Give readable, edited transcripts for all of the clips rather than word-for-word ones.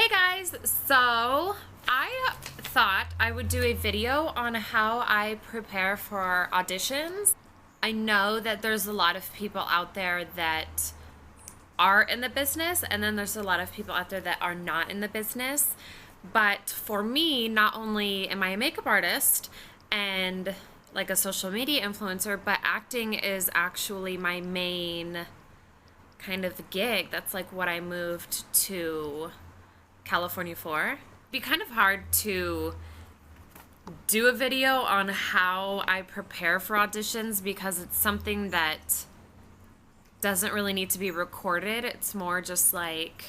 Hey guys, so I thought I would do a video on how I prepare for auditions. I know that there's a lot of people out there that are in the business, and then there's a lot of people out there that are not in the business. But for me, not only am I a makeup artist and like a social media influencer, but acting is actually my main kind of gig. That's like what I moved to California for. It'd be kind of hard to do a video on how I prepare for auditions because it's something that doesn't really need to be recorded. It's more just like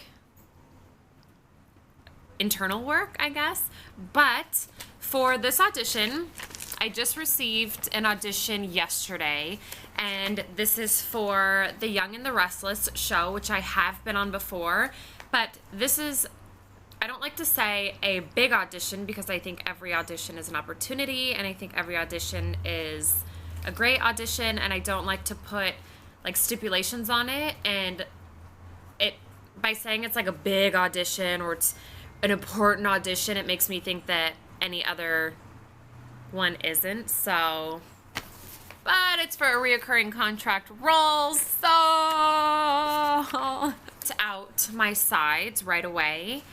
internal work, I guess. But for this audition, I just received an audition yesterday, and this is for the Young and the Restless show, which I have been on before. But this is, I don't like to say a big audition because I think every audition is an opportunity, and I think every audition is a great audition, and I don't like to put like stipulations on it, and it by saying it's like a big audition or it's an important audition, it makes me think that any other one isn't. So, but it's for a reoccurring contract role, so to out my sides right away.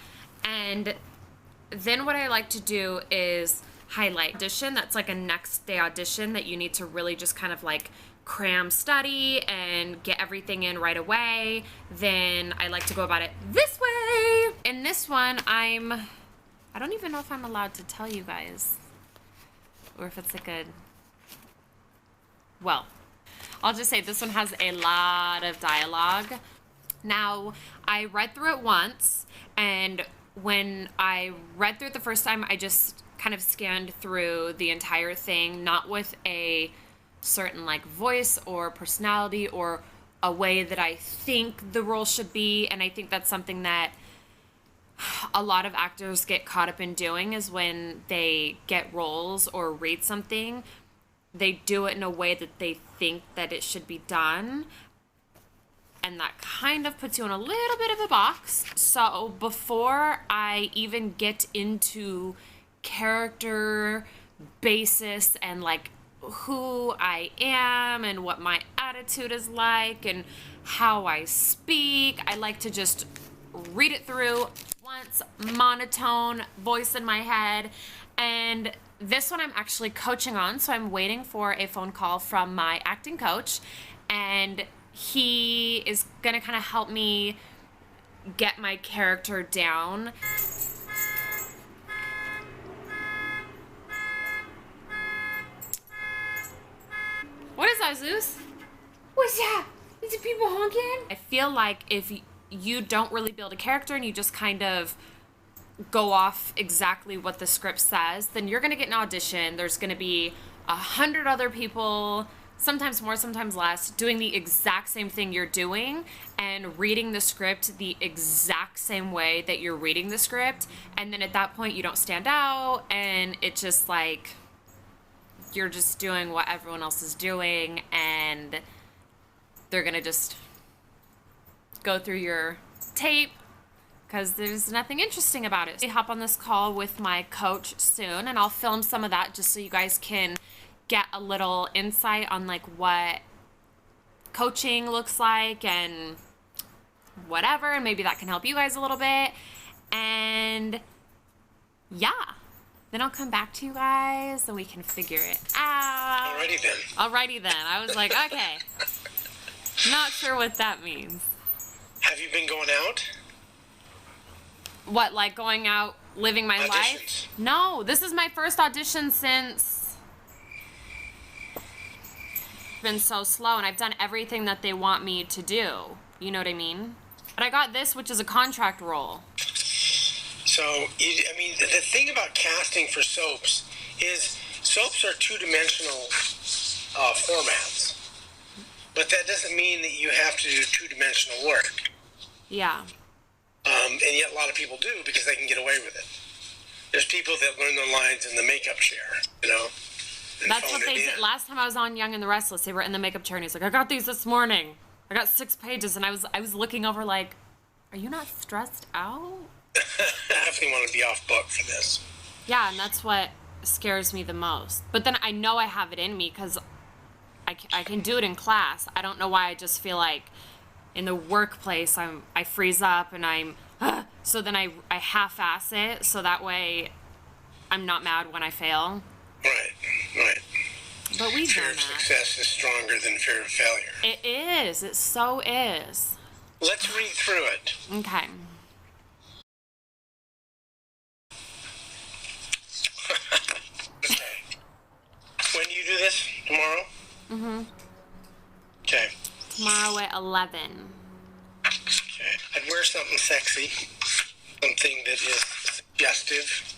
And then what I like to do is highlight audition. That's like a next day audition that you need to really just kind of like cram study and get everything in right away. Then I like to go about it this way. In this one, I don't even know if I'm allowed to tell you guys or if it's like a, well, I'll just say this one has a lot of dialogue. Now, I read through it once, and when I read through it the first time, I just kind of scanned through the entire thing, not with a certain like voice or personality or a way that I think the role should be. And I think that's something that a lot of actors get caught up in doing, is when they get roles or read something, they do it in a way that they think that it should be done. And that kind of puts you in a little bit of a box. So before I even get into character basis and like who I am and what my attitude is like and how I speak, I like to just read it through once, monotone voice in my head. And this one I'm actually coaching on, so I'm waiting for a phone call from my acting coach, and he is gonna kind of help me get my character down. What is that, Zeus? What's that? Is it people honking? I feel like if you don't really build a character and you just kind of go off exactly what the script says, then you're gonna get an audition. There's gonna be 100 other people, sometimes more, sometimes less, doing the exact same thing you're doing and reading the script the exact same way that you're reading the script. And then at that point you don't stand out, and it's just like you're just doing what everyone else is doing, and they're gonna just go through your tape because there's nothing interesting about it. I hop on this call with my coach soon, and I'll film some of that just so you guys can get a little insight on like what coaching looks like and whatever, and maybe that can help you guys a little bit. And yeah, then I'll come back to you guys and we can figure it out. Alrighty then. I was like, okay. Not sure what that means. Have you been going out? What, like going out, living my life? No, this is my first audition since been so slow, and I've done everything that they want me to do. You know what I mean? But I got this, which is a contract role. So, I mean, the thing about casting for soaps is soaps are two-dimensional formats. But that doesn't mean that you have to do two-dimensional work. Yeah. And yet a lot of people do because they can get away with it. There's people that learn their lines in the makeup chair, you know? That's what they did. Last time I was on Young and the Restless, they were in the makeup chair, and he's like, I got these this morning. I got 6 pages, and I was looking over like, are you not stressed out? I definitely want to be off book for this. Yeah, and that's what scares me the most. But then I know I have it in me because I can do it in class. I don't know why I just feel like in the workplace I freeze up and so then I half-ass it so that way I'm not mad when I fail. Right, right. But we've Fear done of that. success is stronger than fear of failure. It is. It so is. Let's read through it. Okay. Okay. When do you do this? Tomorrow? Mm-hmm. Okay. Tomorrow at 11. Okay. I'd wear something sexy, something that is suggestive.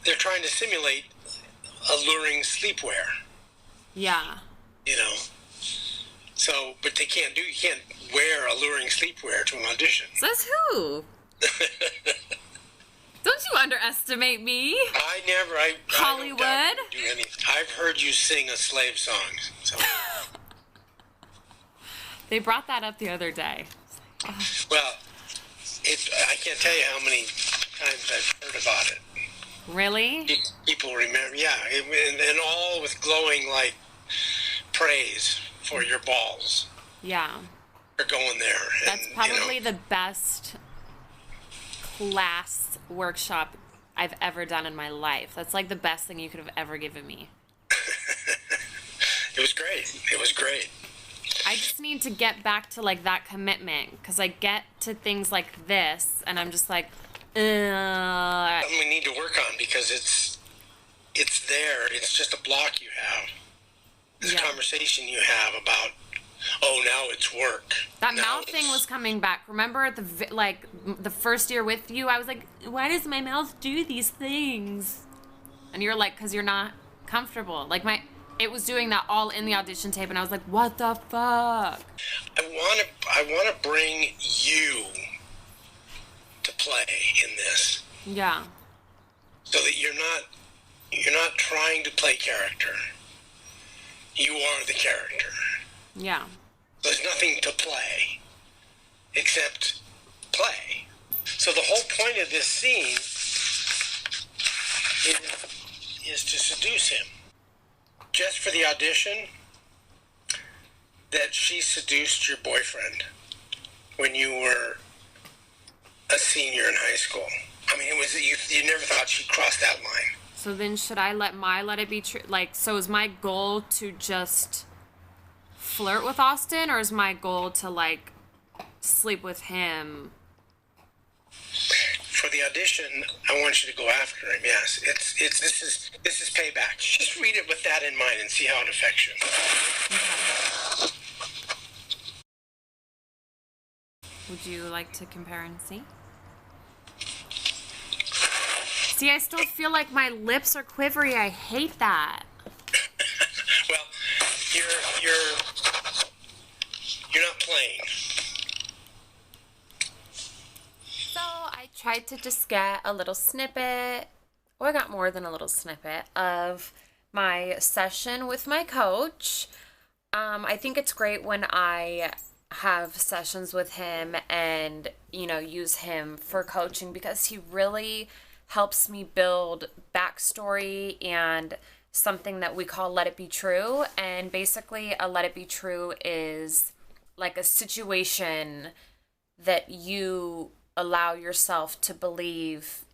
They're trying to simulate alluring sleepwear, Yeah. you know. So, but you can't wear alluring sleepwear to an audition. Says who? Don't you underestimate me. Hollywood? I don't do anything. I've heard you sing a slave song, so. They brought that up the other day. Well, I can't tell you how many times I've heard about it. Really? People remember, yeah, and all with glowing, like, praise for your balls Yeah. for going there. That's and, probably the best class workshop I've ever done in my life. That's like the best thing you could have ever given me. It was great. It was great. I just need to get back to like that commitment because I get to things like this and I'm just like, Something we need to work on because it's there. It's just a block you have. This conversation you have about, oh, now it's work. That now mouth thing was coming back. Remember at the first year with you, I was like, why does my mouth do these things? And you're like, because you're not comfortable. Like it was doing that all in the audition tape, and I was like, what the fuck? I want to bring you to play in this. Yeah. So that you're not trying to play character. You are the character. Yeah. There's nothing to play except play. So the whole point of this scene is to seduce him. Just for the audition, that she seduced your boyfriend when you were a senior in high school. I mean, it was you never thought she'd cross that line. So then should I let it be true? Like, so is my goal to just flirt with Austin, or is my goal to like sleep with him? For the audition, I want you to go after him. Yes, this is payback. Just read it with that in mind and see how it affects you. Okay. Would you like to compare and see? See, I still feel like my lips are quivery. I hate that. Well, you're not playing. So I tried to just get a little snippet, or I got more than a little snippet of my session with my coach. I think it's great when I have sessions with him and, use him for coaching because he really helps me build backstory and something that we call Let It Be True. And basically a Let It Be True is like a situation that you allow yourself to believe.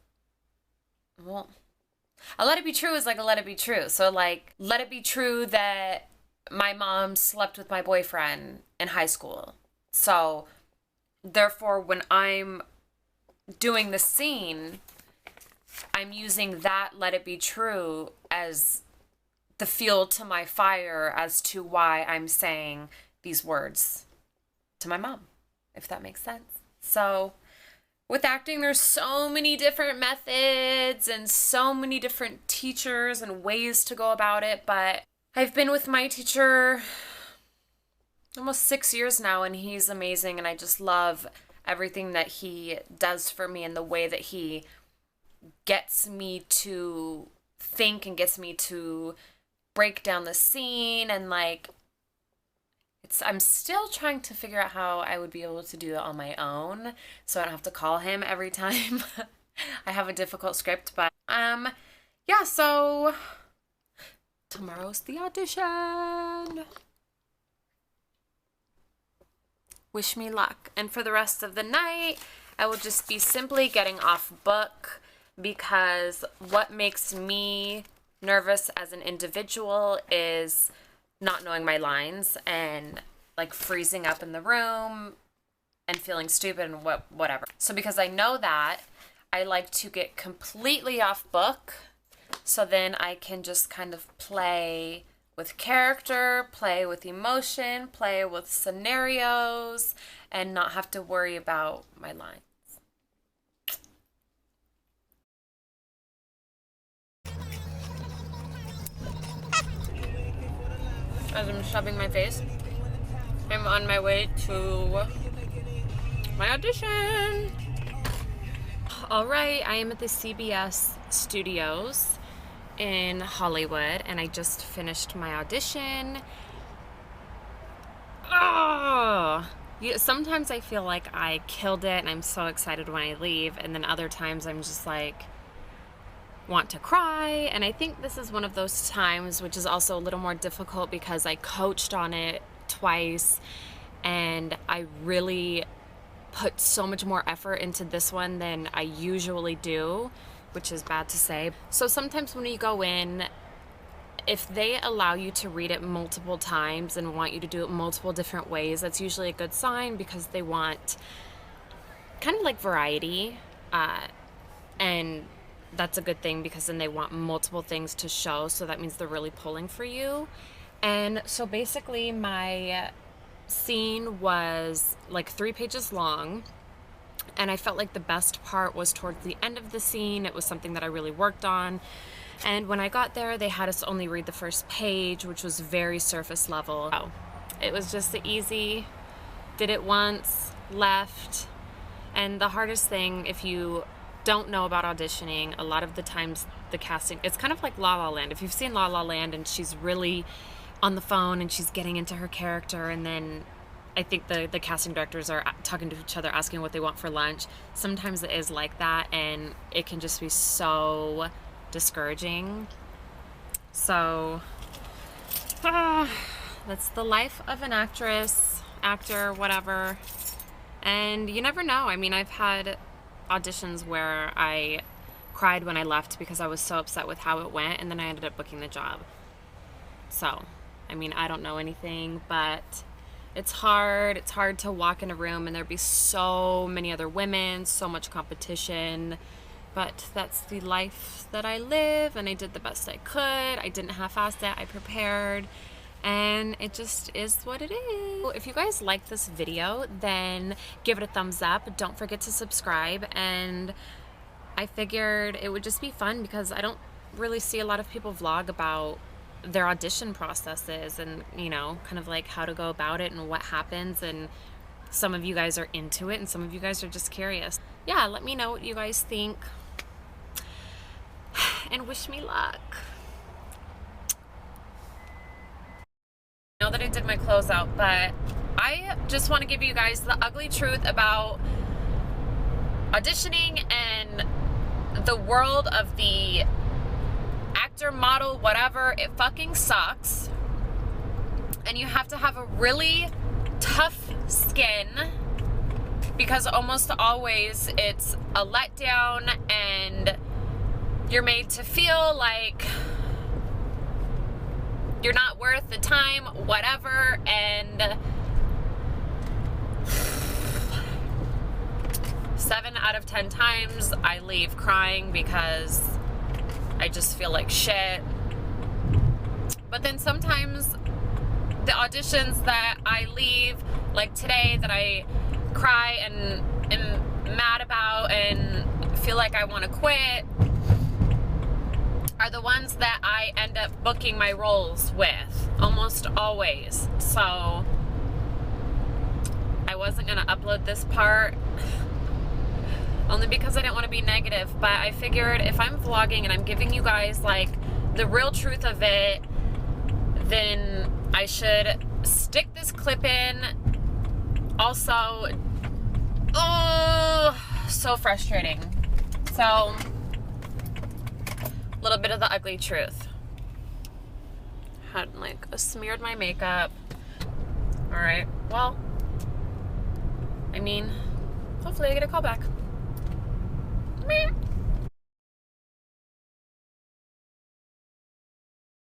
Well, a Let It Be True is like a Let It Be True. So like, let it be true that my mom slept with my boyfriend in high school. So therefore, when I'm doing the scene, I'm using that Let It Be True as the fuel to my fire as to why I'm saying these words to my mom, if that makes sense. So with acting, there's so many different methods and so many different teachers and ways to go about it, but I've been with my teacher almost 6 years now, and he's amazing, and I just love everything that he does for me and the way that he gets me to think and gets me to break down the scene, and like I'm still trying to figure out how I would be able to do it on my own so I don't have to call him every time I have a difficult script. But yeah, so tomorrow's the audition. Wish me luck. And for the rest of the night, I will just be simply getting off book, because what makes me nervous as an individual is not knowing my lines and like freezing up in the room and feeling stupid and whatever. So because I know that, I like to get completely off book, so then I can just kind of play with character, play with emotion, play with scenarios, and not have to worry about my lines. As I'm shoving my face, I'm on my way to my audition. All right, I am at the CBS studios in Hollywood, and I just finished my audition. Oh, sometimes I feel like I killed it and I'm so excited when I leave, and then other times I'm just like want to cry. And I think this is one of those times, which is also a little more difficult because I coached on it twice and I really put so much more effort into this one than I usually do, which is bad to say. So sometimes when you go in, if they allow you to read it multiple times and want you to do it multiple different ways, that's usually a good sign, because they want kind of like variety, and that's a good thing, because then they want multiple things to show, so that means they're really pulling for you. And so basically my scene was like 3 pages long, and I felt like the best part was towards the end of the scene. It was something that I really worked on, and when I got there, they had us only read the first page, which was very surface level. So it was just easy, did it once, left. And the hardest thing, if you don't know about auditioning, a lot of the times the casting, it's kind of like La La Land. If you've seen La La Land and she's really on the phone and she's getting into her character, and then I think the casting directors are talking to each other, asking what they want for lunch. Sometimes it is like that, and it can just be so discouraging. So that's the life of an actress, actor, whatever. And you never know. I mean, I've had auditions where I cried when I left because I was so upset with how it went, and then I ended up booking the job. So, I mean, I don't know anything, but it's hard. It's hard to walk in a room and there'd be so many other women, so much competition, but that's the life that I live, and I did the best I could. I didn't half-ass it. I prepared, and it just is what it is. If you guys like this video, then give it a thumbs up. Don't forget to subscribe. And I figured it would just be fun because I don't really see a lot of people vlog about their audition processes and, you know, kind of like how to go about it and what happens. And some of you guys are into it and some of you guys are just curious. Yeah, let me know what you guys think and wish me luck. I know that I did my closeout, but I just want to give you guys the ugly truth about auditioning and the world of the actor, model, whatever. It fucking sucks, and you have to have a really tough skin because almost always it's a letdown and you're made to feel like you're not worth the time, whatever. And 7 out of 10 times I leave crying because I just feel like shit. But then sometimes the auditions that I leave, like today, that I cry and am mad about and feel like I want to quit, are the ones that I end up booking my roles with, almost always. So I wasn't gonna upload this part only because I didn't want to be negative, but I figured if I'm vlogging and I'm giving you guys like the real truth of it, then I should stick this clip in. Also, oh, so frustrating. So, a little bit of the ugly truth. Had like smeared my makeup. All right, well, I mean, hopefully I get a call back. Meh.